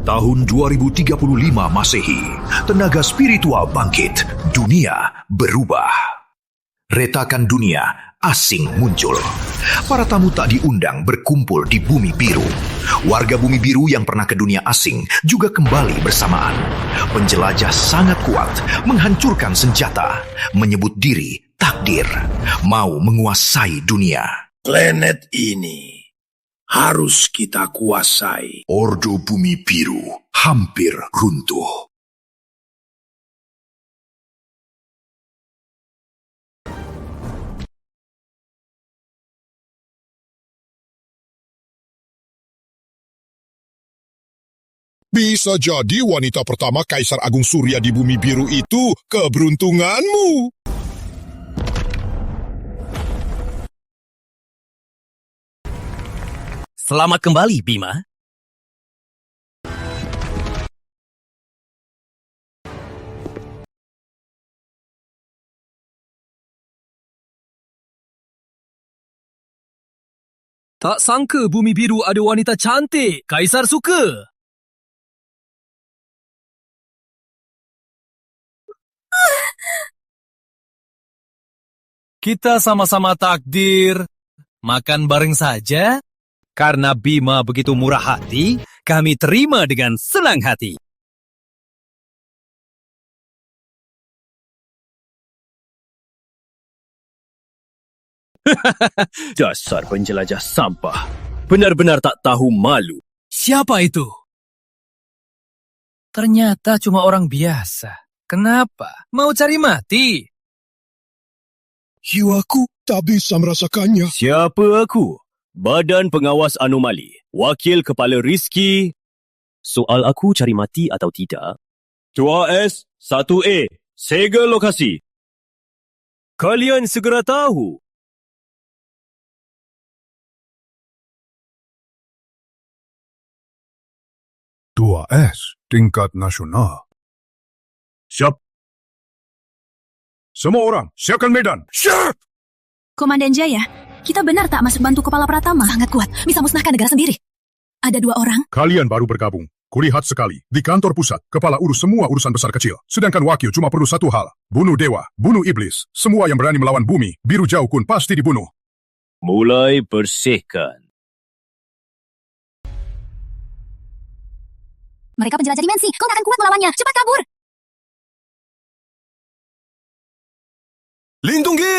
Tahun 2035 Masehi, tenaga spiritual bangkit, dunia berubah. Retakan dunia asing muncul. Para tamu tak diundang berkumpul di Bumi Biru. Warga Bumi Biru yang pernah ke dunia asing juga kembali bersamaan. Penjelajah sangat kuat, menghancurkan senjata, menyebut diri takdir, mau menguasai dunia. Planet ini harus kita kuasai. Ordo Bumi Biru hampir runtuh. Bisa jadi wanita pertama Kaisar Agung Surya di Bumi Biru itu keberuntunganmu. Selamat kembali, Bima. Tak sangka Bumi Biru ada wanita cantik. Kaisar suka. Kita sama-sama takdir. Makan bareng saja. Karena Bima begitu murah hati, kami terima dengan senang hati. Dasar penjelajah sampah. Benar-benar tak tahu malu. Siapa itu? Ternyata cuma orang biasa. Kenapa? Mau cari mati? Jiwaku tak bisa merasakannya. Siapa aku? Badan Pengawas Anomali. Wakil Kepala Rizki. Soal aku cari mati atau tidak? 2S, 1A. Segel lokasi. Kalian segera tahu. Dua S tingkat nasional. Siap. Semua orang, siapkan medan. Siap! Komandan Jaya, kita benar tak masuk bantu Kepala Pratama? Sangat kuat, bisa musnahkan negara sendiri. Ada 2 orang. Kalian baru bergabung. Kulihat sekali, di kantor pusat, kepala urus semua urusan besar kecil. Sedangkan wakil cuma perlu satu hal. Bunuh dewa, bunuh iblis. Semua yang berani melawan bumi, biru jauh kun pasti dibunuh. Mulai bersihkan. Mereka penjelajah dimensi, kau tak akan kuat melawannya. Cepat kabur! Lindungi!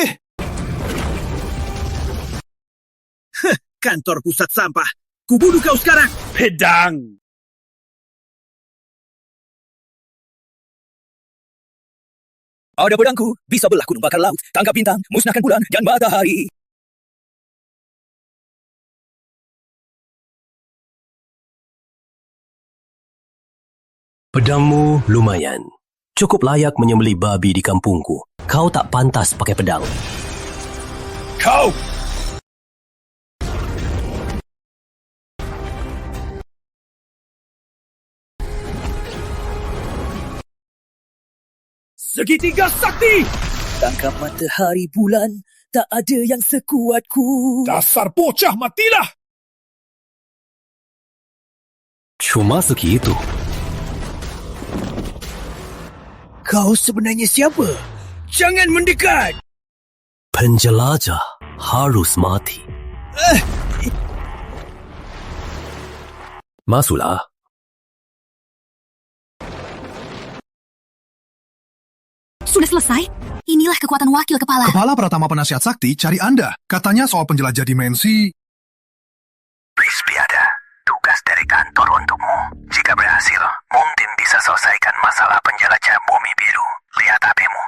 Kantor pusat sampah. Kubunuh kau sekarang. Pedang! Ada pedangku, bisa belah gunung bakar laut, tangkap bintang, musnahkan bulan dan matahari. Pedangmu lumayan. Cukup layak menyembelih babi di kampungku. Kau tak pantas pakai pedang. Kau! Segitiga sakti! Tangkap matahari bulan, tak ada yang sekuatku. Dasar bocah, matilah! Cuma segitu. Kau sebenarnya siapa? Jangan mendekat! Penjelajah harus mati. Masuklah. Sudah selesai? Inilah kekuatan wakil kepala. Kepala Pratama Penasihat Sakti cari Anda. Katanya soal penjelajah dimensi. Prispiada, tugas dari kantor untukmu. Jika berhasil, mungkin bisa selesaikan masalah penjelajah Bumi Biru. Lihat HP-mu.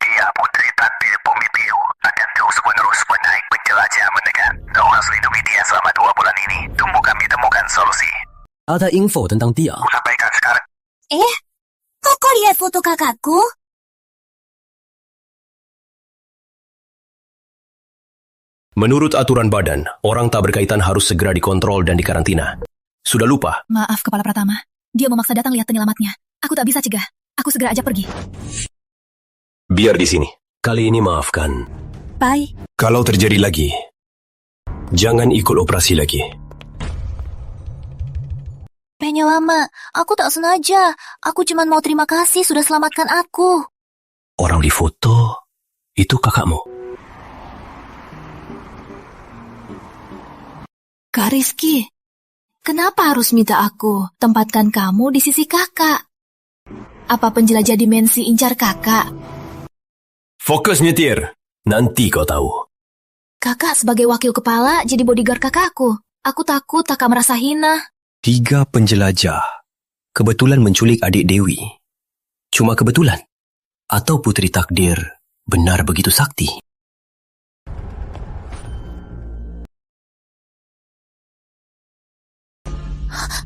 Dia putri takdir Bumi Biru akan terus-menerus menaik penjelajah mendekat. Kau harus lindungi dia selama 2 bulan ini. Tunggu kami temukan solusi. Ada info tentang dia. Sampaikan sekarang. Kok lihat foto kakakku? Menurut aturan badan, orang tak berkaitan harus segera dikontrol dan dikarantina. Sudah lupa? Maaf, Kepala Pratama. Dia memaksa datang lihat penyelamatnya. Aku tak bisa cegah. Aku segera aja pergi. Biar di sini. Kali ini maafkan. Bye. Kalau terjadi lagi, jangan ikut operasi lagi. Ayahnya lama. Aku tak sengaja. Aku cuma mau terima kasih sudah selamatkan aku. Orang di foto itu kakakmu. Kak Rizky, kenapa harus minta aku tempatkan kamu di sisi kakak? Apa penjelajah dimensi incar kakak? Fokus nyetir. Nanti kau tahu. Kakak sebagai wakil kepala jadi bodyguard kakakku. Aku takut kakak merasa hina. 3 penjelajah kebetulan menculik adik Dewi. Cuma kebetulan? Atau putri takdir benar begitu sakti?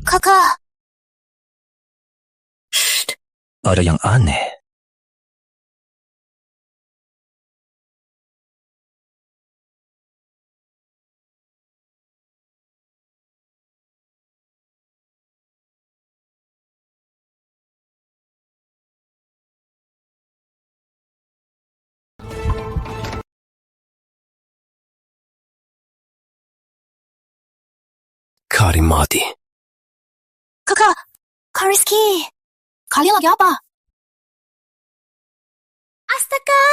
Kakak, Ada yang aneh. Karimati. kakak, Kak Rizky. Kalian lagi apa? Astaga!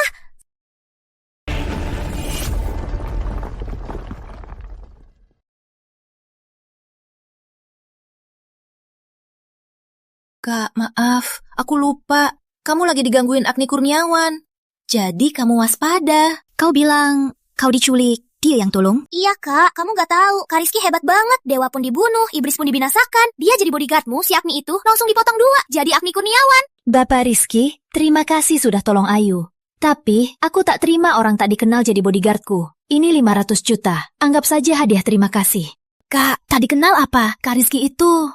Kak, maaf. Aku lupa. Kamu lagi digangguin Agni Kurniawan. Jadi kamu waspada. Kau bilang kau diculik. Dia yang tolong? Iya kak, kamu gak tahu. Kak Rizky hebat banget. Dewa pun dibunuh, iblis pun dibinasakan. Dia jadi bodyguardmu, si Agni itu langsung dipotong 2. Jadi Agni Kurniawan. Bapak Rizky, terima kasih sudah tolong Ayu. Tapi, aku tak terima orang tak dikenal jadi bodyguardku. Ini 500 juta. Anggap saja hadiah terima kasih. Kak, tak dikenal apa? Kak Rizky itu...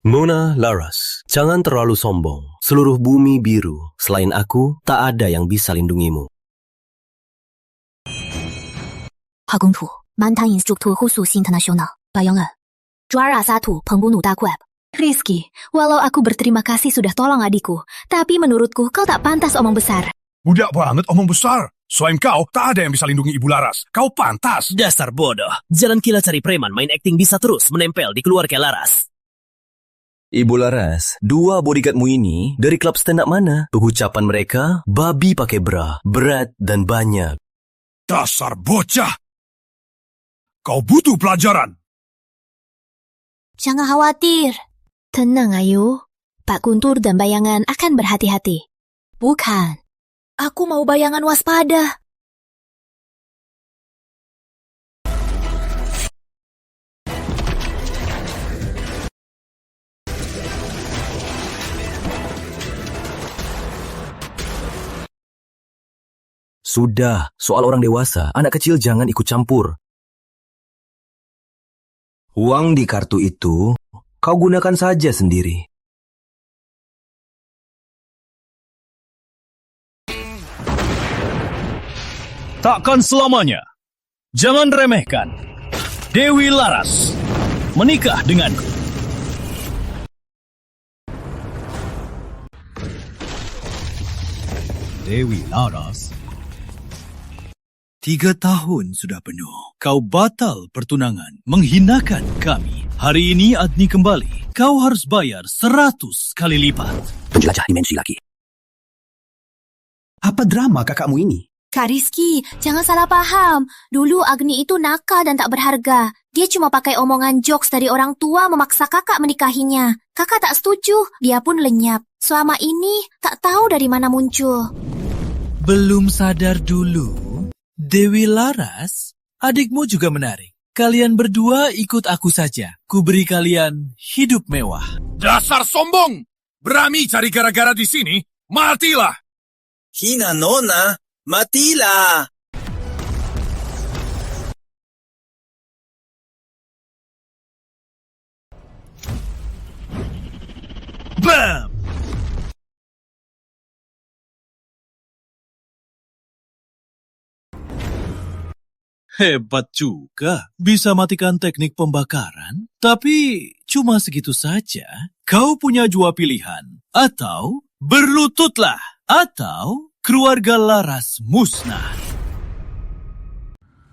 Mona Laras, jangan terlalu sombong. Seluruh bumi biru. Selain aku, tak ada yang bisa lindungimu. 哈公土，满坦 instructor khusus internasional, bayangan. Juara 1 pembunuh dark web. Rizky, walau aku berterima kasih sudah tolong adikku, tapi menurutku kau tak pantas omong besar. Budak banget omong besar. Selain kau, tak ada yang bisa lindungi Ibu Laras. Kau pantas. Dasar bodoh. Jalan kila cari preman, main acting bisa terus menempel di keluarga Laras. Ibu Laras, 2 bodyguardmu ini dari klub stand-up mana? Pengucapan mereka, babi pakai bra, berat dan banyak. Dasar bocah. Kau butuh pelajaran. Jangan khawatir. Tenang Ayu, Pak Guntur dan bayangan akan berhati-hati. Bukan, aku mau bayangan waspada. Sudah, soal orang dewasa, anak kecil jangan ikut campur. Uang di kartu itu, kau gunakan saja sendiri. Takkan selamanya. Jangan remehkan. Dewi Laras menikah denganku. Dewi Laras. 3 tahun sudah penuh. Kau batal pertunangan, menghinakan kami. Hari ini Agni kembali. Kau harus bayar 100 kali lipat. Penjelajah dimensi lagi. Apa drama kakakmu ini? Kak Rizky, jangan salah paham. Dulu Agni itu nakal dan tak berharga. Dia cuma pakai omongan jokes dari orang tua memaksa kakak menikahinya. Kakak tak setuju, dia pun lenyap. Selama ini, tak tahu dari mana muncul. Belum sadar dulu. Dewi Laras, adikmu juga menarik. Kalian berdua ikut aku saja. Ku beri kalian hidup mewah. Dasar sombong. Berani cari gara-gara di sini? Matilah. Hina nona, matilah. Bam! Hebat juga, bisa matikan teknik pembakaran. Tapi cuma segitu saja. Kau punya 2 pilihan. Atau berlututlah. Atau keluarga Laras musnah.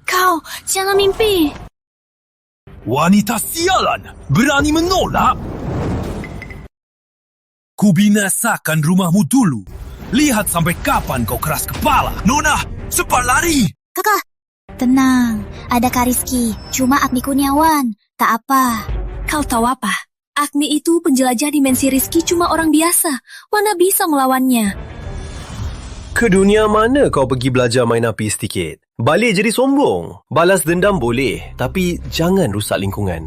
Kau, jangan mimpi. Wanita sialan, berani menolak? Kubinasakan rumahmu dulu. Lihat sampai kapan kau keras kepala. Nona, cepat lari! Kakak, tenang. Ada Kak Rizky, cuma Agni Kurniawan. Tak apa. Kau tahu apa? Agni itu penjelajah dimensi Rizky cuma orang biasa. Mana bisa melawannya? Ke dunia mana kau pergi belajar main api sedikit? Balik jadi sombong. Balas dendam boleh, tapi jangan rusak lingkungan.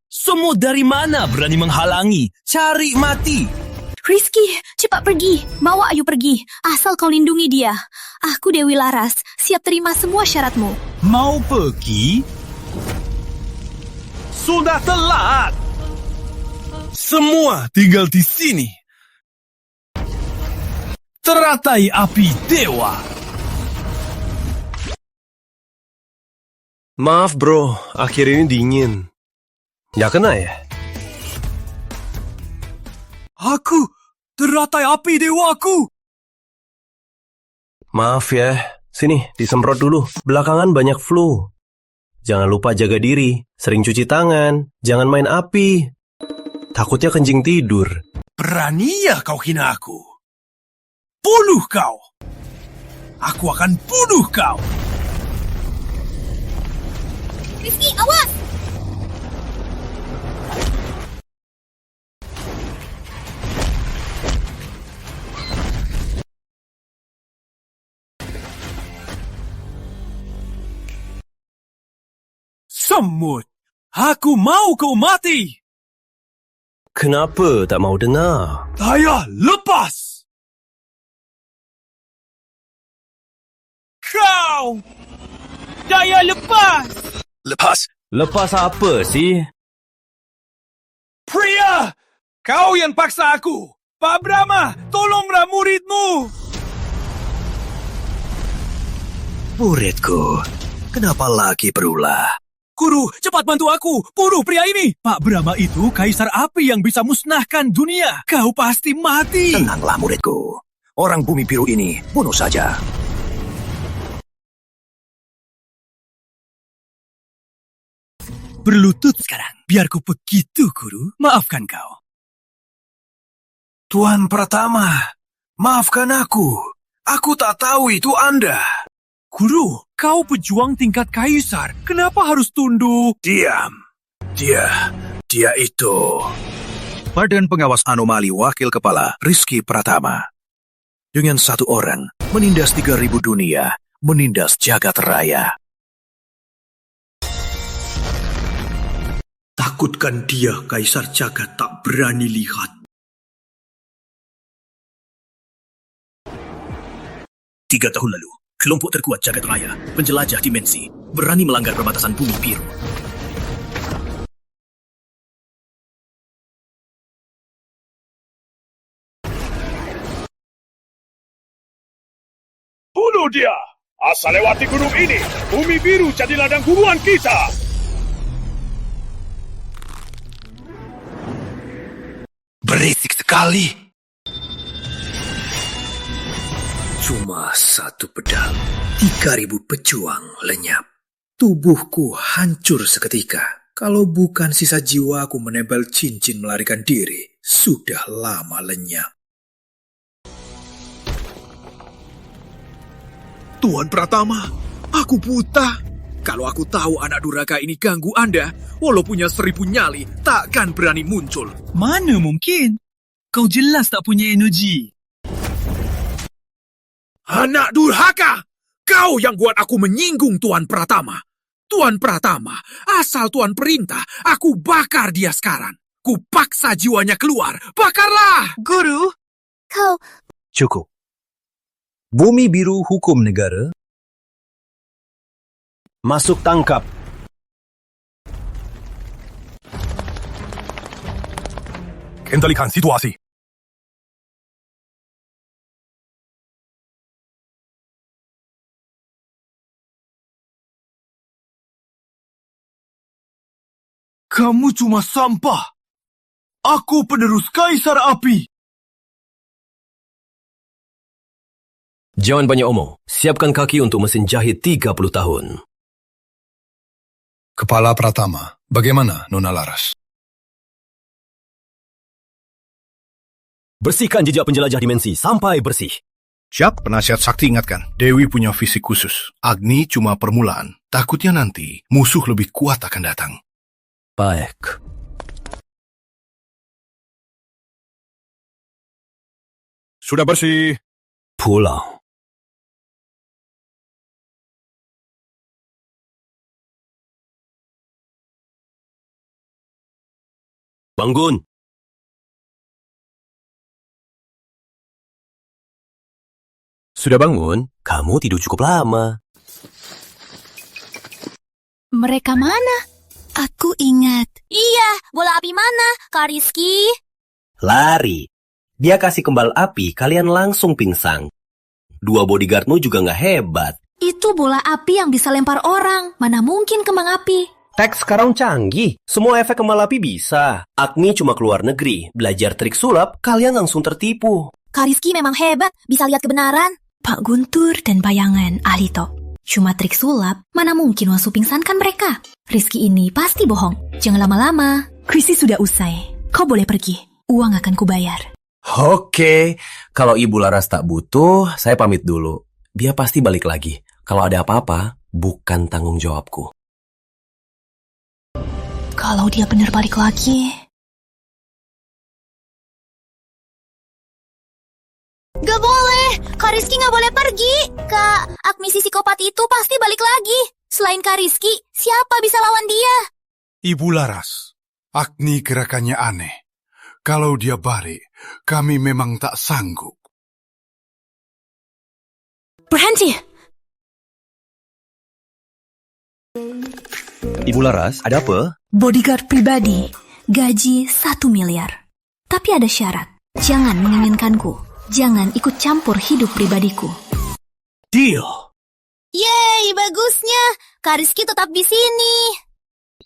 Semua dari mana berani menghalangi? Cari mati! Rizky, cepat pergi. Bawa Ayu pergi. Asal kau lindungi dia. Aku Dewi Laras, siap terima semua syaratmu. Mau pergi? Sudah telat! Semua tinggal di sini. Teratai api dewa. Maaf bro, akhir ini dingin. Ya kena ya? Aku, teratai api dewaku. Maaf ya, sini disemprot dulu. Belakangan banyak flu. Jangan lupa jaga diri, sering cuci tangan, jangan main api. Takutnya kencing tidur. Berani ya kau hina aku? Bunuh kau! Aku akan bunuh kau! Rizky, awas! Semut! Aku mau kau mati! Kenapa tak mau dengar? Daya lepas! Kau! Daya lepas! Lepas? Lepas apa sih? Pria! Kau yang paksa aku! Pak Brahma, tolonglah muridmu! Muridku, kenapa lagi berulah? Guru, cepat bantu aku. Bunuh pria ini. Pak Brahma itu kaisar api yang bisa musnahkan dunia. Kau pasti mati. Tenanglah muridku. Orang bumi biru ini bunuh saja. Berlutut sekarang. Biar ku begitu, guru. Maafkan kau. Tuan Pratama, maafkan aku. Aku tak tahu itu Anda. Guru, kau pejuang tingkat kaisar. Kenapa harus tunduk? Diam. Dia itu. Badan Pengawas Anomali Wakil Kepala Rizky Pratama. Dengan satu orang, menindas 3.000 dunia, menindas jagat raya. Takutkan dia, Kaisar Jagat tak berani lihat. 3 tahun lalu, kelompok terkuat jagat raya, penjelajah dimensi, berani melanggar perbatasan bumi biru. Bunuh dia! Asal lewati gunung ini, bumi biru jadi ladang buruan kita! Berisik sekali. Cuma satu pedang, 3.000 pejuang lenyap. Tubuhku hancur seketika. Kalau bukan sisa jiwaku menempel cincin melarikan diri, sudah lama lenyap. Tuan Pratama, aku buta. Kalau aku tahu anak durhaka ini ganggu Anda, walau punya 1.000 nyali, takkan berani muncul. Mana mungkin? Kau jelas tak punya energi. Anak durhaka! Kau yang buat aku menyinggung Tuan Pratama. Tuan Pratama, asal Tuan perintah, aku bakar dia sekarang. Ku paksa jiwanya keluar. Bakarlah! Guru, Kau... Cukup. Bumi biru hukum negara. Masuk tangkap. Kendalikan situasi. Kamu cuma sampah. Aku penerus Kaisar Api. Jangan banyak omong. Siapkan kaki untuk mesin jahit 30 tahun. Kepala Pratama, bagaimana Nona Laras? Bersihkan jejak penjelajah dimensi sampai bersih. Siap, penasihat sakti ingatkan. Dewi punya fisik khusus. Agni cuma permulaan. Takutnya nanti musuh lebih kuat akan datang. Baik. Sudah bersih. Pulang. Bangun. Sudah bangun? Kamu tidur cukup lama. Mereka mana? Aku ingat. Iya, bola api mana, Kak Rizky? Lari. Dia kasih kembal api, kalian langsung pingsan. 2 bodyguardmu juga nggak hebat. Itu bola api yang bisa lempar orang. Mana mungkin kembang api? Teks sekarang canggih. Semua efek kembal api bisa. Agni cuma keluar negeri. Belajar trik sulap, kalian langsung tertipu. Kak Rizky memang hebat, bisa lihat kebenaran. Pak Guntur dan bayangan ahli top. Cuma trik sulap, mana mungkin Wasu pingsankan mereka? Rizky ini pasti bohong. Jangan lama-lama. Krisis sudah usai. Kau boleh pergi. Uang akan kubayar. Oke, kalau Ibu Laras tak butuh, saya pamit dulu. Dia pasti balik lagi. Kalau ada apa-apa, bukan tanggung jawabku. Kalau dia benar balik lagi... Gak boleh, Kak Rizky gak boleh pergi. Kak, Agni si psikopat itu pasti balik lagi. Selain Kak Rizky, siapa bisa lawan dia? Ibu Laras, Agni gerakannya aneh. Kalau dia balik, kami memang tak sanggup. Berhenti! Ibu Laras, ada apa? Bodyguard pribadi, gaji 1 miliar. Tapi ada syarat. Jangan menginginkanku. Jangan ikut campur hidup pribadiku. Deal! Yeay, bagusnya. Kak Rizky tetap di sini.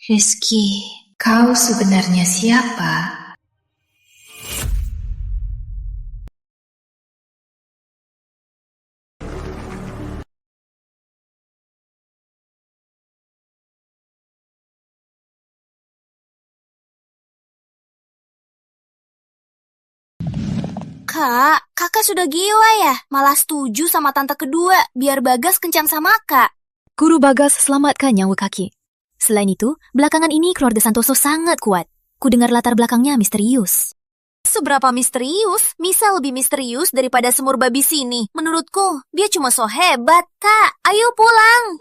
Rizky, kau sebenarnya siapa? Kak, kakak sudah gila ya? Malah setuju sama tante kedua, biar Bagas kencan sama kak. Guru Bagas selamatkan nyawa kaki. Selain itu, belakangan ini keluarga Santoso sangat kuat. Ku dengar latar belakangnya misterius. Seberapa misterius? Misal lebih misterius daripada semur babi sini. Menurutku, dia cuma so hebat, Kak. Ayo pulang.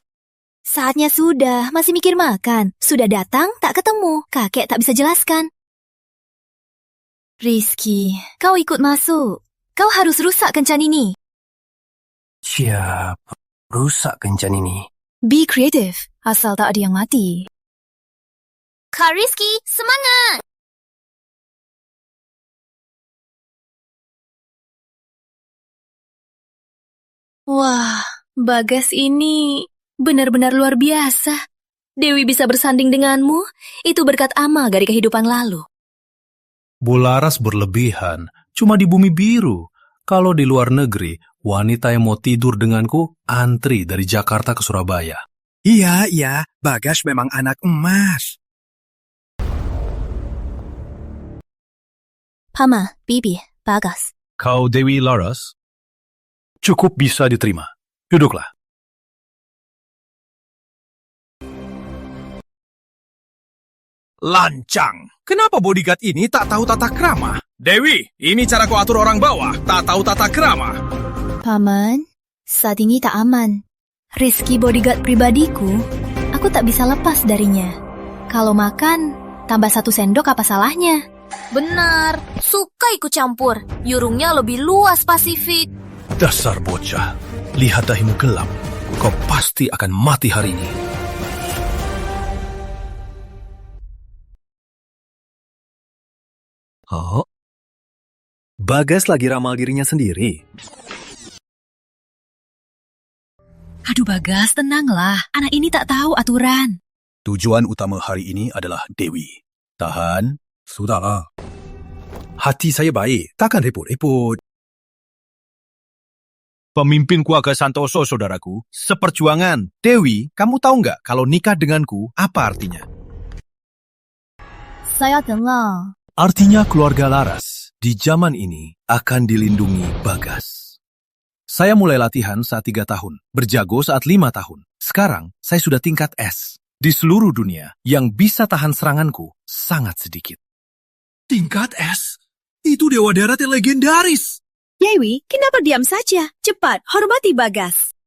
Saatnya sudah, masih mikir makan. Sudah datang, tak ketemu. Kakek tak bisa jelaskan. Rizky, kau ikut masuk. Kau harus rusak kencan ini. Siap, rusak kencan ini. Be creative, asal tak ada yang mati. Kak Rizky, semangat! Wah, Bagas ini benar-benar luar biasa. Dewi bisa bersanding denganmu, itu berkat amal dari kehidupan lalu. Bu Laras berlebihan, cuma di bumi biru. Kalau di luar negeri, wanita yang mau tidur denganku antri dari Jakarta ke Surabaya. Iya, Bagas memang anak emas. Pama, Bibi, Bagas. Kau Dewi Laras? Cukup bisa diterima. Duduklah. Lancang. Kenapa bodyguard ini tak tahu tata krama? Dewi, ini cara kau atur orang bawah, tak tahu tata krama. Paman, saat ini tak aman. Rizky bodyguard pribadiku, aku tak bisa lepas darinya. Kalau makan, tambah 1 sendok apa salahnya? Benar, suka ikut campur. Yurungnya lebih luas Pasifik. Dasar bocah, lihat dahimu gelap. Kau pasti akan mati hari ini. Oh, Bagas lagi ramal dirinya sendiri. Aduh Bagas, tenanglah. Anak ini tak tahu aturan. Tujuan utama hari ini adalah Dewi. Tahan. Sudahlah. Hati saya baik, takkan repot-repot. Pemimpin keluarga Santoso, saudaraku, seperjuangan. Dewi, kamu tahu nggak kalau nikah denganku apa artinya? Saya dengar. Artinya keluarga Laras. di zaman ini akan dilindungi Bagas. Saya mulai latihan saat 3 tahun, berjago saat 5 tahun. Sekarang, saya sudah tingkat S. Di seluruh dunia, yang bisa tahan seranganku sangat sedikit. Tingkat S? Itu dewa darat yang legendaris. Dewi, kenapa diam saja? Cepat, hormati Bagas.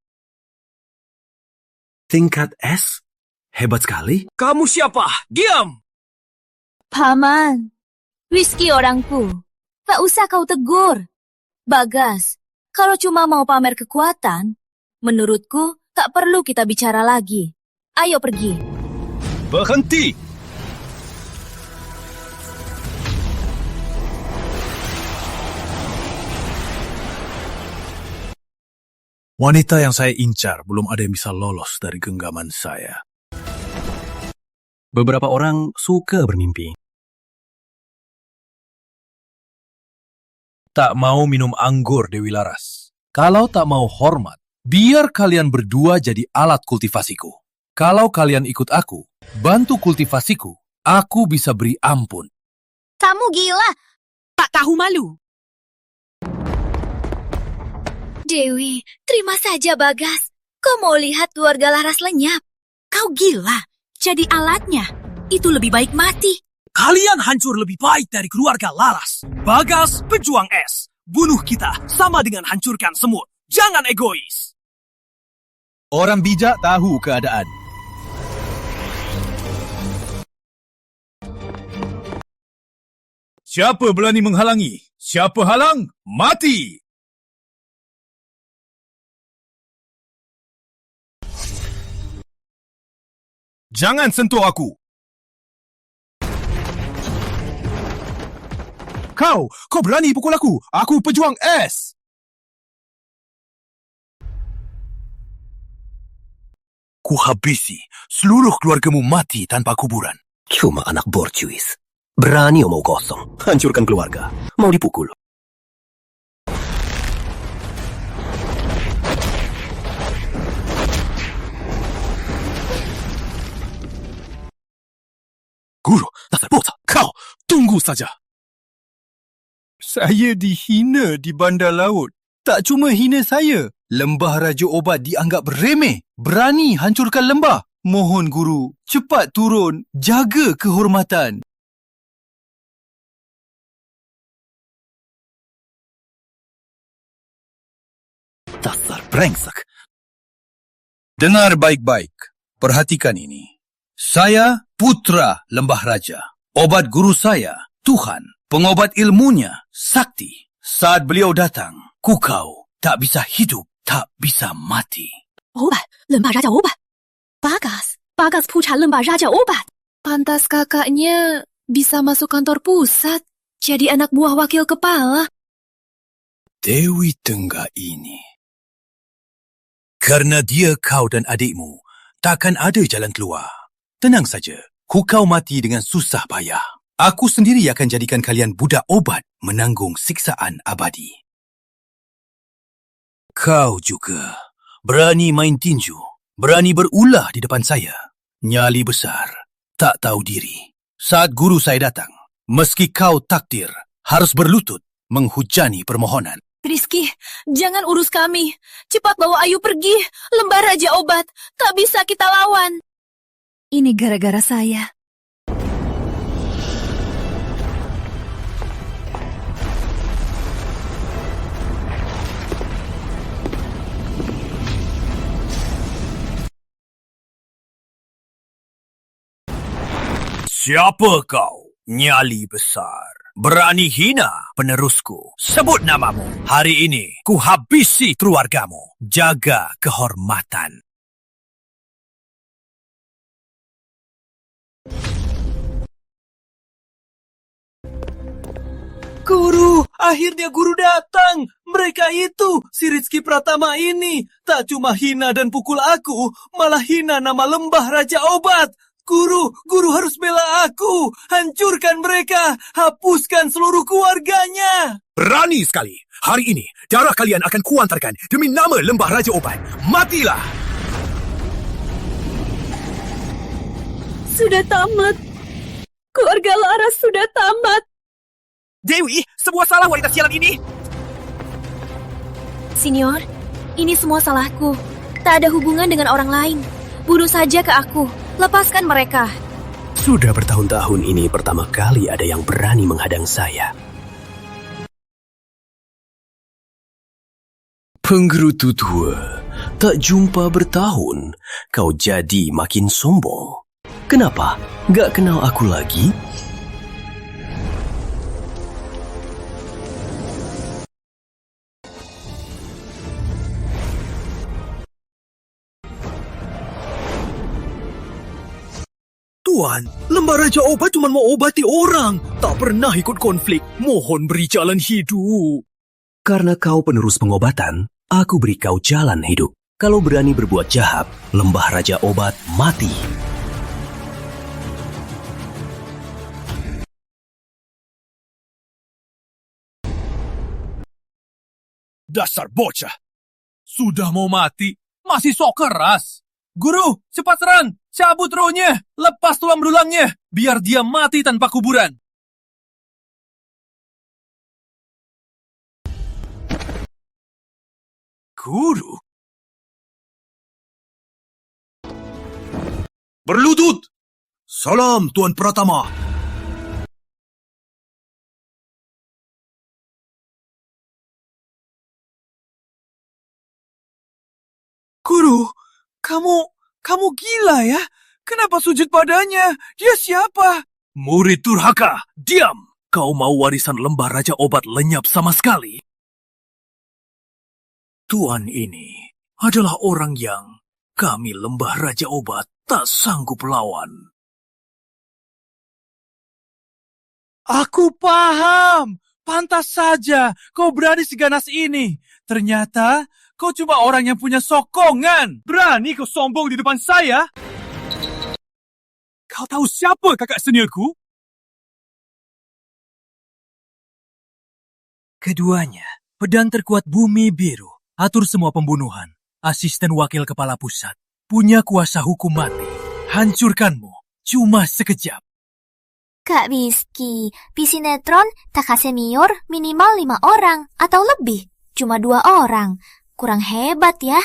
Tingkat S? Hebat sekali. Kamu siapa? Diam! Paman, Rizky orangku. Tak usah kau tegur. Bagas, kalau cuma mau pamer kekuatan, menurutku tak perlu kita bicara lagi. Ayo pergi. Berhenti! Wanita yang saya incar belum ada yang bisa lolos dari genggaman saya. Beberapa orang suka bermimpi. Tak mau minum anggur, Dewi Laras. Kalau tak mau hormat, biar kalian berdua jadi alat kultivasiku. Kalau kalian ikut aku, bantu kultivasiku, aku bisa beri ampun. Kamu gila. Tak tahu malu. Dewi, terima saja Bagas. Kau mau lihat keluarga Laras lenyap? Kau gila. Jadi alatnya, itu lebih baik mati. Kalian hancur lebih baik dari keluarga Laras. Bagas, pejuang es. Bunuh kita sama dengan hancurkan semut. Jangan egois. Orang bijak tahu keadaan. Siapa berani menghalangi? Siapa halang, mati! Jangan sentuh aku! Kau berani pukul aku? Aku pejuang es! Ku habisi seluruh keluargamu mati tanpa kuburan. Cuma anak borcuis. Berani omong kosong. Hancurkan keluarga. Mau dipukul. Guru, dasar bocah. Kau, tunggu saja. Saya dihina di bandar laut. Tak cuma hina saya. Lembah Raja Obat dianggap remeh. Berani hancurkan lembah. Mohon guru, cepat turun. Jaga kehormatan. Dasar brengsek. Dengar baik-baik. Perhatikan ini. Saya putra Lembah Raja. Obat guru saya, Tuhan. Pengobat ilmunya, Sakti. Saat beliau datang, kukau tak bisa hidup, tak bisa mati. Obat, Lembah Raja Obat. Bagas putra Lembah Raja Obat. Pantas kakaknya bisa masuk kantor pusat, jadi anak buah wakil kepala. Dewi Tengah ini. Karena dia kau dan adikmu, takkan ada jalan keluar. Tenang saja, kukau mati dengan susah payah. Aku sendiri akan jadikan kalian budak obat menanggung siksaan abadi. Kau juga berani main tinju, berani berulah di depan saya. Nyali besar, tak tahu diri. Saat guru saya datang, meski kau takdir, harus berlutut menghujani permohonan. Rizky, jangan urus kami. Cepat bawa Ayu pergi. Lembah Raja Obat, tak bisa kita lawan. Ini gara-gara saya. Siapa kau, nyali besar? Berani hina penerusku. Sebut namamu. Hari ini, ku habisi keluargamu. Jaga kehormatan. Guru, akhirnya guru datang. Mereka itu, si Rizky Pratama ini. Tak cuma hina dan pukul aku, malah hina nama Lembah Raja Obat. Guru harus bela aku. Hancurkan mereka. Hapuskan seluruh keluarganya. Berani sekali. Hari ini, darah kalian akan kuantarkan demi nama Lembah Raja Obat. Matilah! Sudah tamat. Keluarga Laras sudah tamat. Dewi, semua salah wanita sialan ini. Senior, ini semua salahku. Tak ada hubungan dengan orang lain. Bunuh saja ke aku. Lepaskan mereka. Sudah bertahun-tahun ini pertama kali ada yang berani menghadang saya. Penggerutu tua, tak jumpa bertahun, kau jadi makin sombong. Kenapa? Gak kenal aku lagi? Tuan, Lembah Raja Obat cuma mau obati orang. Tak pernah ikut konflik. Mohon beri jalan hidup. Karena kau penerus pengobatan, aku beri kau jalan hidup. Kalau berani berbuat jahat, Lembah Raja Obat mati. Dasar bocah. Sudah mau mati, masih sok keras. Guru, cepat serang. Cabut rohnya. Lepas tulang berulangnya. Biar dia mati tanpa kuburan. Guru? Berlutut! Salam, Tuan Pratama. Guru, kamu gila ya? Kenapa sujud padanya? Dia siapa? Murid durhaka, diam! Kau mau warisan Lembah Raja Obat lenyap sama sekali? Tuan ini adalah orang yang kami Lembah Raja Obat tak sanggup lawan. Aku paham. Pantas saja kau berani seganas ini. Ternyata kau cuma orang yang punya sokongan. Berani kau sombong di depan saya? Kau tahu siapa kakak seniorku? Keduanya, pedang terkuat bumi biru, atur semua pembunuhan, asisten wakil kepala pusat, punya kuasa hukum mati, hancurkanmu cuma sekejap. Kak Rizky, di sinetron Takasemior minimal 5 orang atau lebih. Cuma 2 orang. Kurang hebat ya.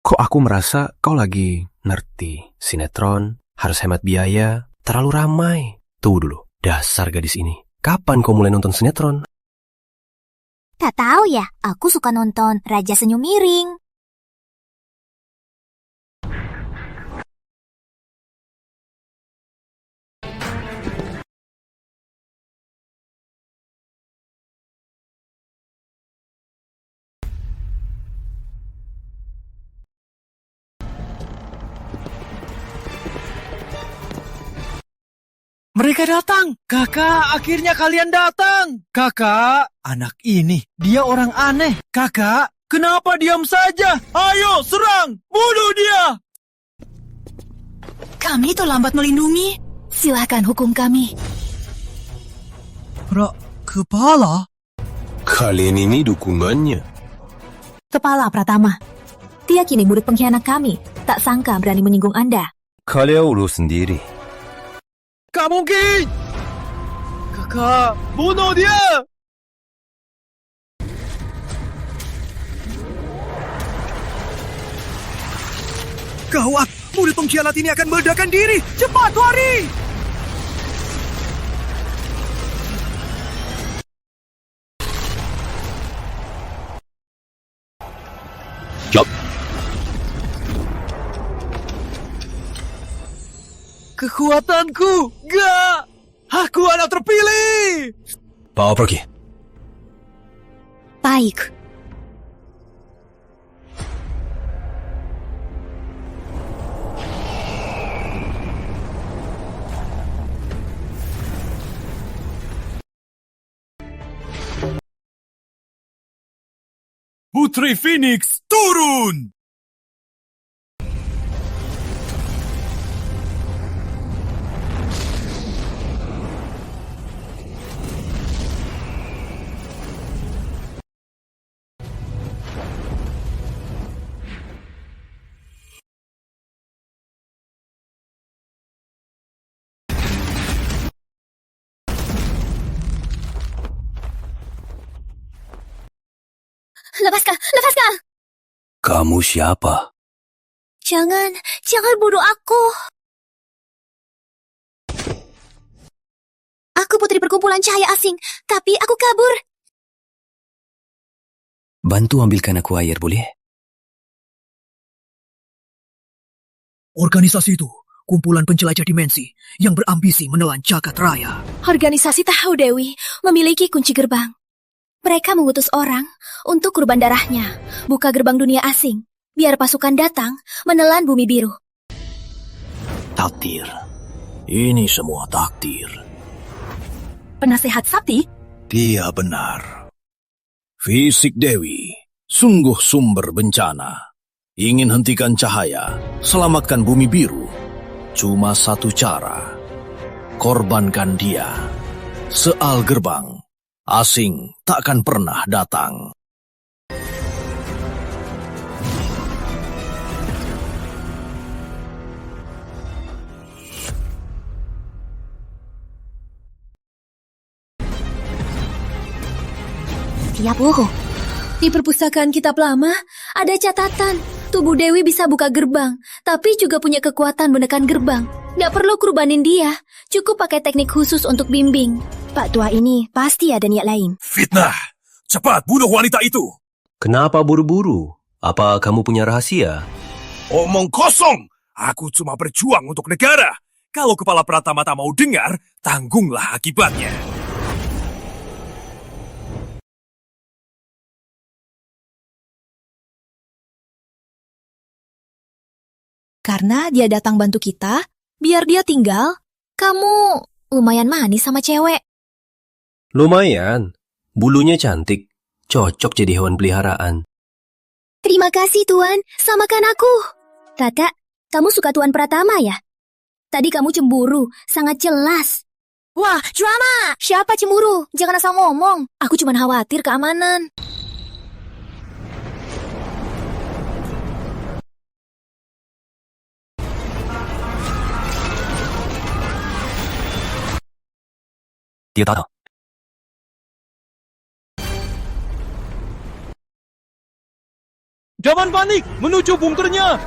Kok aku merasa kau lagi ngerti. Sinetron, harus hemat biaya, terlalu ramai. Tunggu dulu, dasar gadis ini. Kapan kau mulai nonton sinetron? Tak tahu ya, aku suka nonton Raja Senyum Miring. Mereka datang. Kakak, akhirnya kalian datang. Kakak, anak ini, dia orang aneh. Kakak, kenapa diam saja? Ayo, serang! Bunuh dia! Kami terlambat melindungi. Silakan hukum kami. Kepala? Kalian ini dukungannya. Kepala Pratama. Dia kini murid pengkhianat kami. Tak sangka berani menyinggung Anda. Kalian urus sendiri. Gak mungkin! Kakak, bunuh dia! Gawat, murid pengkhianat ini akan meledakkan diri. Cepat, lari! Jap. Kekuatanku, gak! Aku anak terpilih! Bawa pergi. Baik. Putri Phoenix, turun! Lepaskan, lepaskan! Kamu siapa? Jangan bunuh aku. Aku putri perkumpulan cahaya asing, tapi aku kabur. Bantu ambilkan aku air, boleh? Organisasi itu, kumpulan penjelajah dimensi yang berambisi menelan jagat raya. Organisasi tahu Dewi memiliki kunci gerbang. Mereka mengutus orang untuk kurban darahnya, buka gerbang dunia asing, biar pasukan datang menelan bumi biru. Takdir. Ini semua takdir. Penasehat Sakti? Dia benar. Fisik Dewi sungguh sumber bencana. Ingin hentikan cahaya, selamatkan bumi biru. Cuma satu cara. Korbankan dia. Seal gerbang. Asing takkan pernah datang. Ya Bu, di perpustakaan kitab lama ada catatan tubuh Dewi bisa buka gerbang, tapi juga punya kekuatan menekan gerbang. Nggak perlu kurbanin dia, cukup pakai teknik khusus untuk bimbing. Pak tua ini pasti ada niat lain. Fitnah! Cepat bunuh wanita itu! Kenapa buru-buru? Apa kamu punya rahasia? Omong kosong! Aku cuma berjuang untuk negara. Kalau kepala Pratama tak mau dengar, tanggunglah akibatnya. Karena dia datang bantu kita, biar dia tinggal. Kamu lumayan manis sama cewek. Lumayan. Bulunya cantik. Cocok jadi hewan peliharaan. Terima kasih Tuan, samakan aku. Kakak, kamu suka Tuan Pratama ya? Tadi kamu cemburu, sangat jelas. Wah, drama! Siapa cemburu? Jangan asal ngomong. Aku cuma khawatir keamanan. Dia datang. Jangan panik, menuju bunkernya.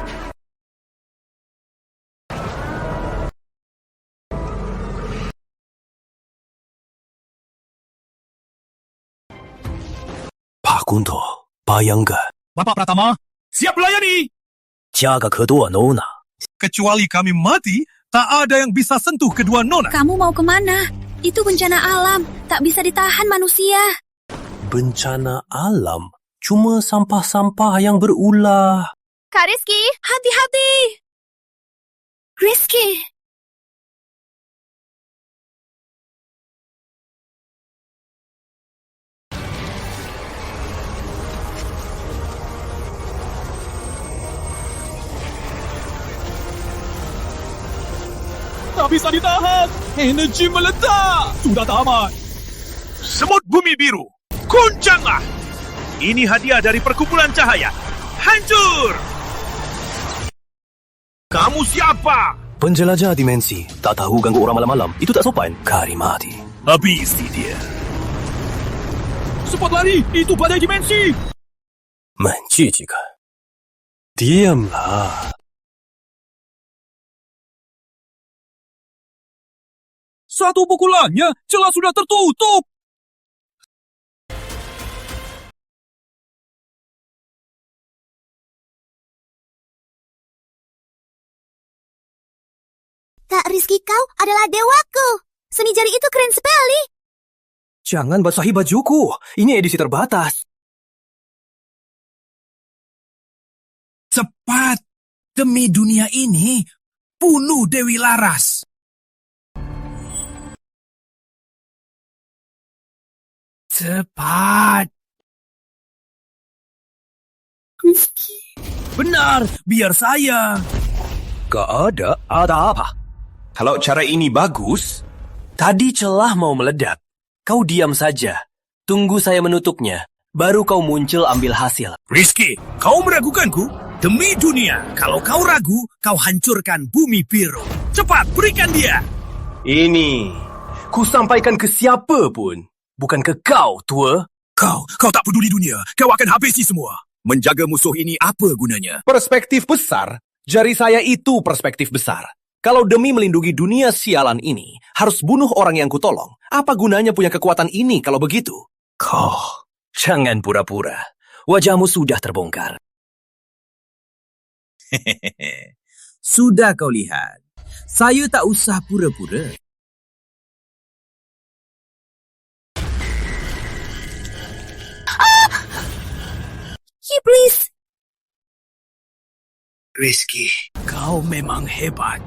Pak Kunto, Bayangga. Bapak Pratama, siap melayani! Jaga kedua nona. Kecuali kami mati, tak ada yang bisa sentuh kedua nona. Kamu mau kemana? Itu bencana alam, tak bisa ditahan manusia. Bencana alam? Cuma sampah-sampah yang berulah. Kak Rizky, hati-hati! Rizky! Tak bisa ditahan! Energi meledak! Sudah tamat! Semut bumi biru, goncanglah! Ini hadiah dari perkumpulan cahaya. Hancur! Kamu siapa? Penjelajah dimensi. Tak tahu ganggu orang malam-malam. Itu tak sopan. Karimati. Habisi dia. Cepat lari! Itu badai dimensi! Menjijikan. Diamlah. Satu pukulannya celah sudah tertutup! Kak Rizky, kau adalah dewaku. Seni jari itu keren sekali. Jangan basahi bajuku. Ini edisi terbatas. Cepat! Demi dunia ini, bunuh Dewi Laras! Cepat! Benar, biar saya. Gak ada apa? Kalau cara ini bagus, tadi celah mau meledak. Kau diam saja. Tunggu saya menutupnya. Baru kau muncul ambil hasil. Rizky, kau meragukanku? Demi dunia, kalau kau ragu, kau hancurkan bumi biru. Cepat, berikan dia! Ini, ku sampaikan ke siapa pun. Bukan ke kau, tua. Kau tak peduli dunia. Kau akan habisi semua. Menjaga musuh ini apa gunanya? Perspektif besar? Jari saya itu perspektif besar. Kalau demi melindungi dunia sialan ini, harus bunuh orang yang kutolong. Apa gunanya punya kekuatan ini kalau begitu? Kau, jangan pura-pura. Wajahmu sudah terbongkar. Sudah kau lihat. Saya tak usah pura-pura. Iblis! Rizky, kau memang hebat.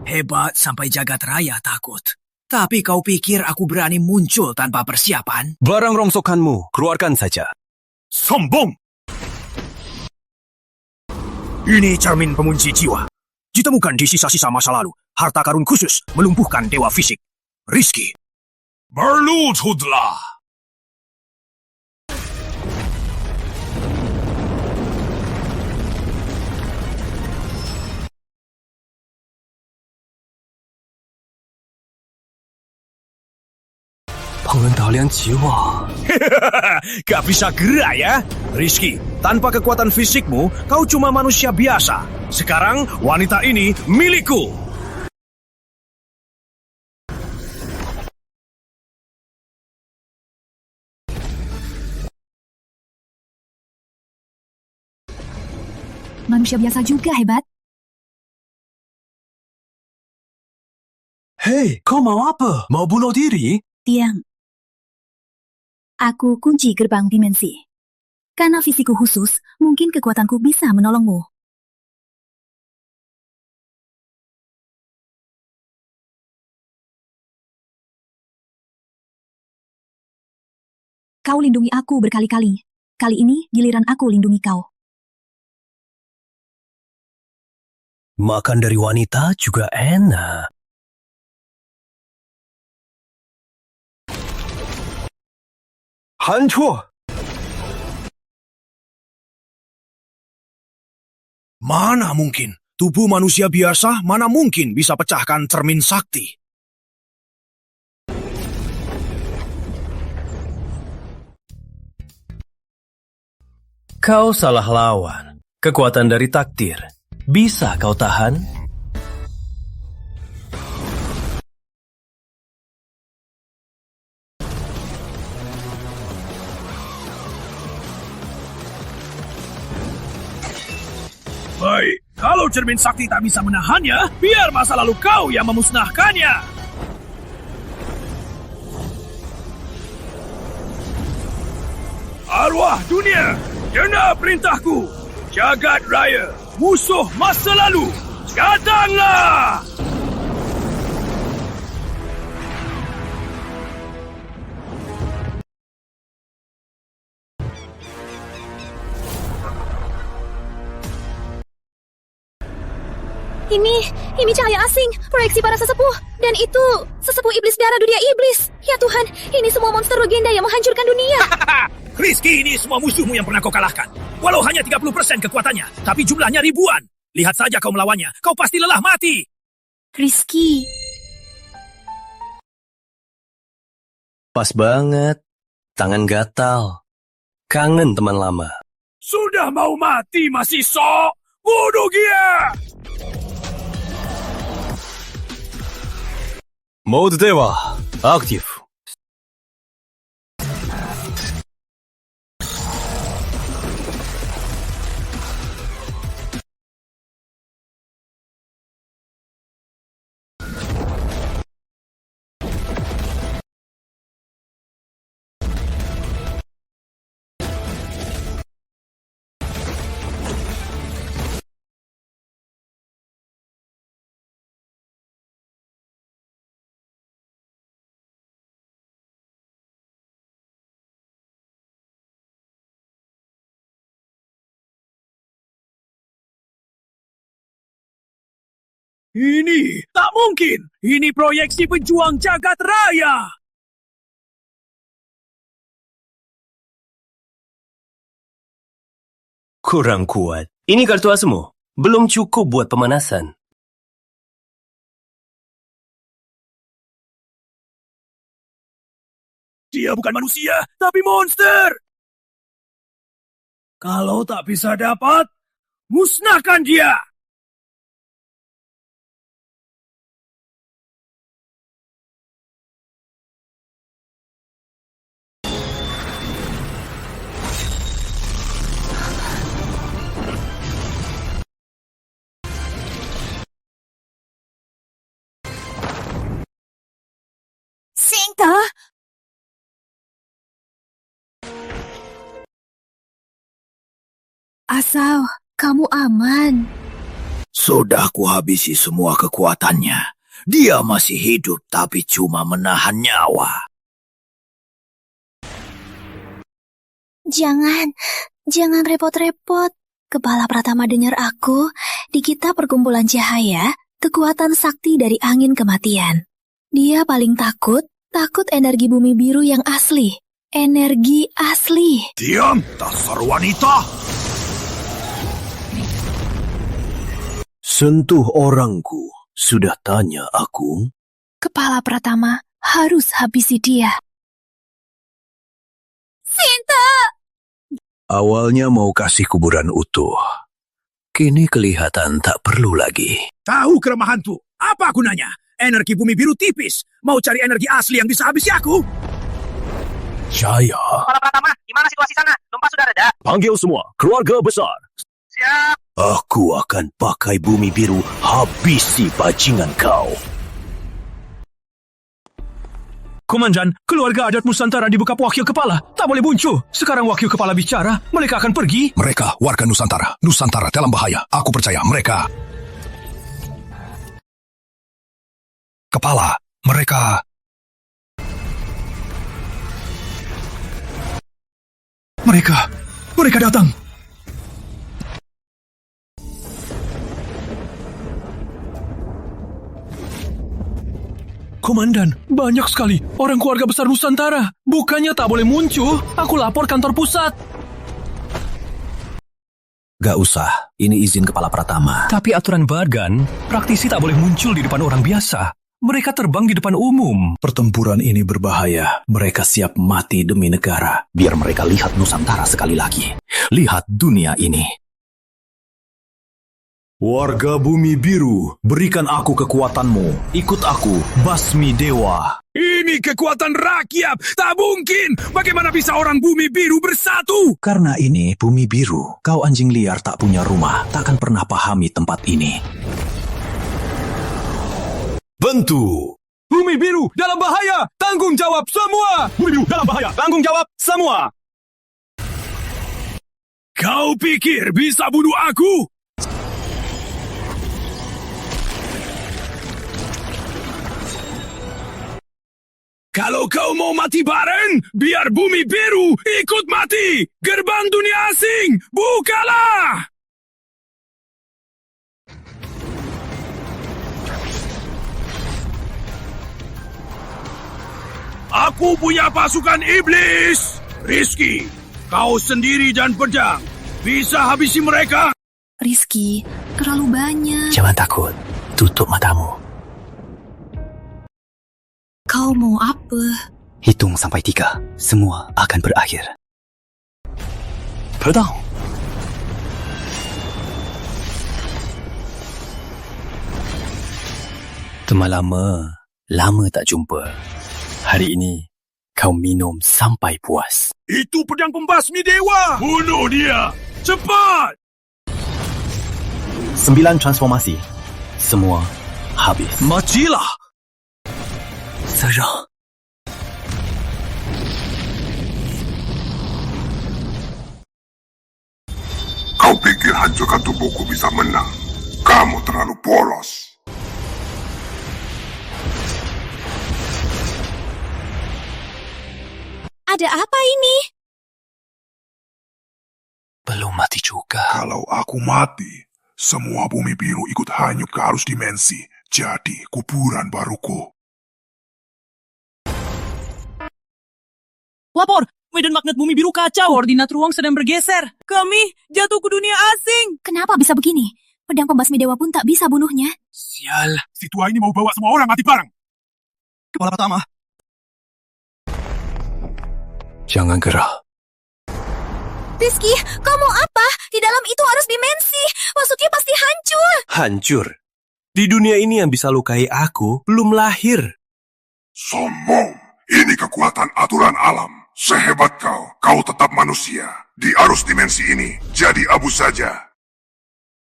Hebat sampai jagat raya takut. Tapi kau pikir aku berani muncul tanpa persiapan? Barang rongsokanmu, keluarkan saja. Sombong! Ini cermin pengunci jiwa. Ditemukan di sisa-sisa masa lalu. Harta karun khusus melumpuhkan dewa fisik. Rizky. Berlututlah! Pengendalian jiwa. Gak bisa gerak ya? Rizky, tanpa kekuatan fisikmu, kau cuma manusia biasa. Sekarang, wanita ini milikku. Manusia biasa juga hebat. Hei, kau mau apa? Mau bunuh diri? Diam. Aku kunci gerbang dimensi. Karena fisikku khusus, mungkin kekuatanku bisa menolongmu. Kau lindungi aku berkali-kali. Kali ini giliran aku lindungi kau. Makan dari wanita juga enak. Hancur! Mana mungkin? Tubuh manusia biasa mana mungkin bisa pecahkan cermin sakti? Kau salah lawan. Kekuatan dari takdir. Bisa kau tahan? Baik, kalau cermin sakti tak bisa menahannya, biar masa lalu kau yang memusnahkannya. Arwah dunia, dengar perintahku. Jagat raya, musuh masa lalu, datanglah! Ini cahaya asing, proyeksi para sesepuh. Dan itu sesepuh iblis darah dunia iblis. Ya Tuhan, ini semua monster legenda yang menghancurkan dunia. Rizky, ini semua musuhmu yang pernah kau kalahkan. Walau hanya 30% kekuatannya, tapi jumlahnya ribuan. Lihat saja kau melawannya, kau pasti lelah mati. Rizky. Pas banget. Tangan gatal. Kangen teman lama. Sudah mau mati masih sok. Bunuh dia! Mode dewa, aktif. Ini tak mungkin. Ini proyeksi pejuang jagat raya. Kurang kuat. Ini kartu asmu. Belum cukup buat pemanasan. Dia bukan manusia, tapi monster. Kalau tak bisa dapat, musnahkan dia. Sinta! Asal kamu aman. Sudah kuhabisi semua kekuatannya. Dia masih hidup tapi cuma menahan nyawa. Jangan repot-repot. Kepala Pratama dengar aku. Di kita perkumpulan cahaya, kekuatan sakti dari angin kematian. Dia paling takut energi bumi biru yang asli. Energi asli. Diam, dasar wanita! Sentuh orangku, sudah tanya aku? Kepala Pratama harus habisi dia. Sinta! Awalnya mau kasih kuburan utuh. Kini kelihatan tak perlu lagi. Tahu kelemahanku? Apa gunanya? Energi bumi biru tipis. Mau cari energi asli yang bisa habisi aku? Jaya. Kepala Pratama, gimana situasi sana? Gempa sudah reda? Panggil semua, keluarga besar. Siap. Aku akan pakai bumi biru habisi bajingan kau. Komandan, keluarga adat Nusantara dibuka wakil kepala. Tak boleh muncul. Sekarang wakil kepala bicara, mereka akan pergi. Mereka warga Nusantara. Nusantara dalam bahaya. Aku percaya mereka. Kepala, mereka datang. Komandan, banyak sekali orang keluarga besar Nusantara. Bukannya tak boleh muncul, aku lapor kantor pusat. Gak usah, ini izin Kepala Pratama. Tapi aturan bagan, praktisi tak boleh muncul di depan orang biasa. Mereka terbang di depan umum. Pertempuran ini berbahaya. Mereka siap mati demi negara. Biar mereka lihat Nusantara sekali lagi. Lihat dunia ini. Warga bumi biru, berikan aku kekuatanmu. Ikut aku, Basmi Dewa. Ini kekuatan rakyat. Tak mungkin. Bagaimana bisa orang bumi biru bersatu? Karena ini bumi biru. Kau anjing liar tak punya rumah. Takkan pernah pahami tempat ini. Bentu. Bumi biru dalam bahaya. Tanggung jawab semua. Bumi biru dalam bahaya. Tanggung jawab semua. Kau pikir bisa bunuh aku? Kalau kau mau mati bareng, biar bumi biru ikut mati. Gerbang dunia asing, bukalah! Aku punya pasukan iblis. Rizky, kau sendiri dan pedang. Bisa habisi mereka? Rizky, terlalu banyak. Jangan takut. Tutup matamu. Kau mau apa? Hitung sampai 3. Semua akan berakhir. Pedang. Teman lama tak jumpa. Hari ini, kau minum sampai puas. Itu pedang pembasmi dewa. Bunuh dia. Cepat. 9 transformasi. Semua habis. Matilah. Serang. Kau pikir hancurkan tubuhku bisa menang? Kamu terlalu polos. Ada apa ini? Belum mati juga. Kalau aku mati, semua bumi biru ikut hanyut ke arus dimensi. Jadi kuburan baruku. Lapor! Medan magnet bumi biru kacau. Koordinat ruang sedang bergeser. Kami jatuh ke dunia asing. Kenapa bisa begini? Pedang pembasmi dewa pun tak bisa bunuhnya. Sial, si tua ini mau bawa semua orang mati bareng. Kepala Pratama. Jangan gerah. Rizky, kau mau apa? Di dalam itu harus dimensi. Maksudnya pasti hancur. Hancur? Di dunia ini yang bisa lukai aku belum lahir. Sombong. Ini kekuatan aturan alam. Sehebat kau tetap manusia. Di arus dimensi ini, jadi abu saja.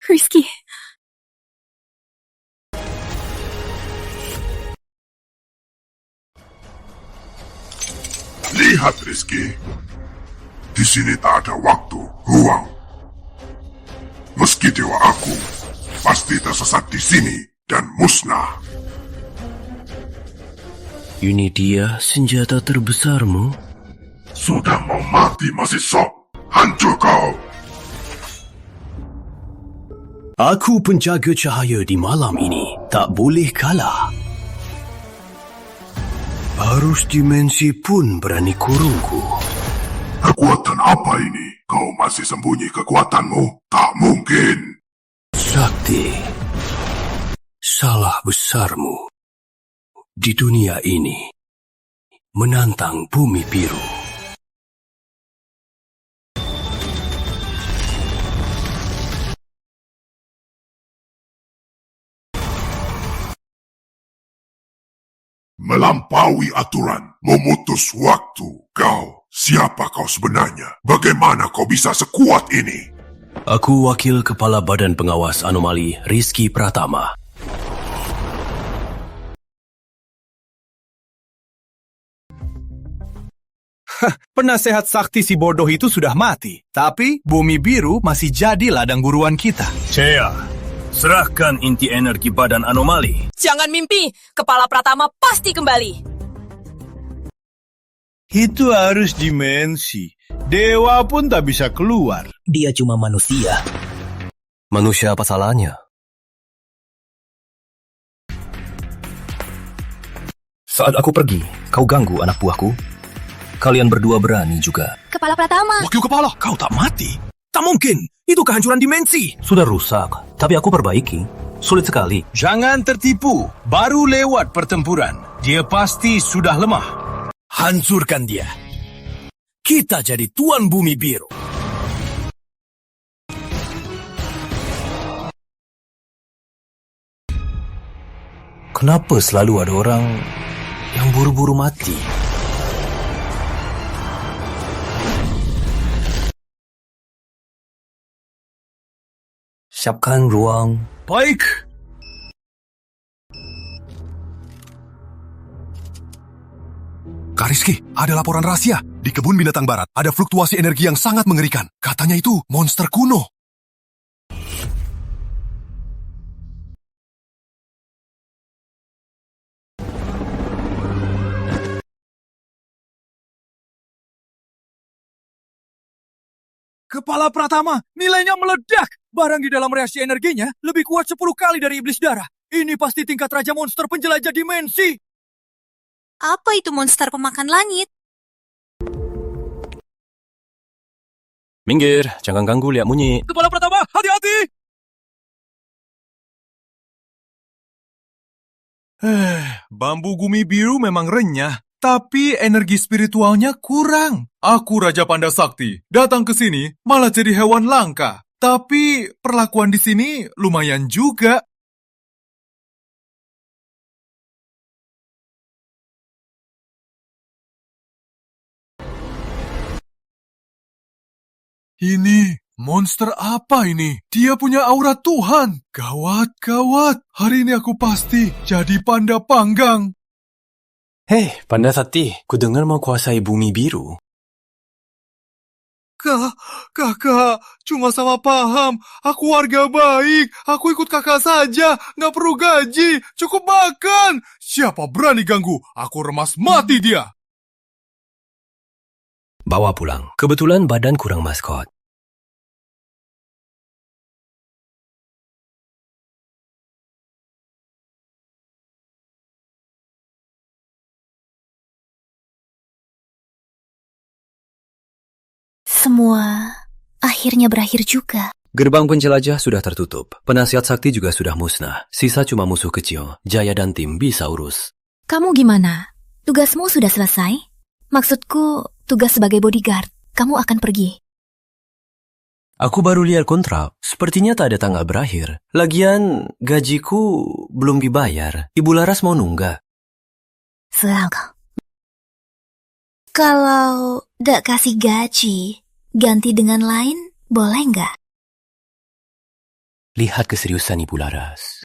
Rizky. Lihat, Rizky. Di sini tak ada waktu, ruang. Meski dewa aku, pasti tersesat di sini dan musnah. Ini dia senjata terbesarmu? Sudah mau mati masih sok. Hancur kau. Aku penjaga cahaya di malam ini. Tak boleh kalah. Arus dimensi pun berani kurungku. Kekuatan apa ini? Kau masih sembunyi kekuatanmu? Tak mungkin. Sakti. Salah besarmu. Di dunia ini. Menantang bumi biru. Melampaui aturan, memutus waktu. Kau, siapa kau sebenarnya? Bagaimana kau bisa sekuat ini? Aku wakil Kepala Badan Pengawas Anomali Rizky Pratama. Penasehat sakti si bodoh itu sudah mati. Tapi bumi biru masih jadi ladang buruan kita. Cea, serahkan inti energi badan anomali. Jangan mimpi, Kepala Pratama pasti kembali. Itu harus dimensi. Dewa pun tak bisa keluar. Dia cuma manusia. Manusia apa salahnya? Saat aku pergi, kau ganggu anak buahku. Kalian berdua berani juga. Kepala Pratama. Wakil kepala, kau tak mati. Tak mungkin, itu kehancuran dimensi. Sudah rusak, tapi aku perbaiki. Sulit sekali. Jangan tertipu. Baru lewat pertempuran. Dia pasti sudah lemah. Hancurkan dia. Kita jadi tuan bumi biru. Kenapa selalu ada orang yang buru-buru mati? Siapkan ruang. Baik. Kak Rizky, ada laporan rahasia. Di kebun binatang barat, ada fluktuasi energi yang sangat mengerikan. Katanya itu monster kuno. Kepala Pratama, nilainya meledak. Barang di dalam reaksi energinya lebih kuat 10 kali dari iblis darah. Ini pasti tingkat raja monster penjelajah dimensi. Apa itu monster pemakan langit? Minggir, jangan ganggu lihat munyi. Kepala Pratama, hati-hati! Bambu gumi biru memang renyah, tapi energi spiritualnya kurang. Aku Raja Panda Sakti, datang ke sini malah jadi hewan langka. Tapi perlakuan di sini lumayan juga. Ini monster apa ini? Dia punya aura Tuhan. Gawat, gawat. Hari ini aku pasti jadi panda panggang. Hei, Panda Sakti, kudengar mau kuasai bumi biru. Kakak, cuma sama paham. Aku warga baik. Aku ikut kakak saja. Nggak perlu gaji. Cukup makan. Siapa berani ganggu? Aku remas mati dia. Bawa pulang. Kebetulan badan kurang maskot. Semua akhirnya berakhir juga. Gerbang penjelajah sudah tertutup. Penasihat sakti juga sudah musnah. Sisa cuma musuh kecil. Jaya dan tim bisa urus. Kamu gimana? Tugasmu sudah selesai? Maksudku, tugas sebagai bodyguard. Kamu akan pergi. Aku baru lihat kontrak. Sepertinya tak ada tanggal berakhir. Lagian, gajiku belum dibayar. Ibu Laras mau nunggak. Kalau gak kasih gaji, ganti dengan lain, boleh nggak? Lihat keseriusan Ibu Laras.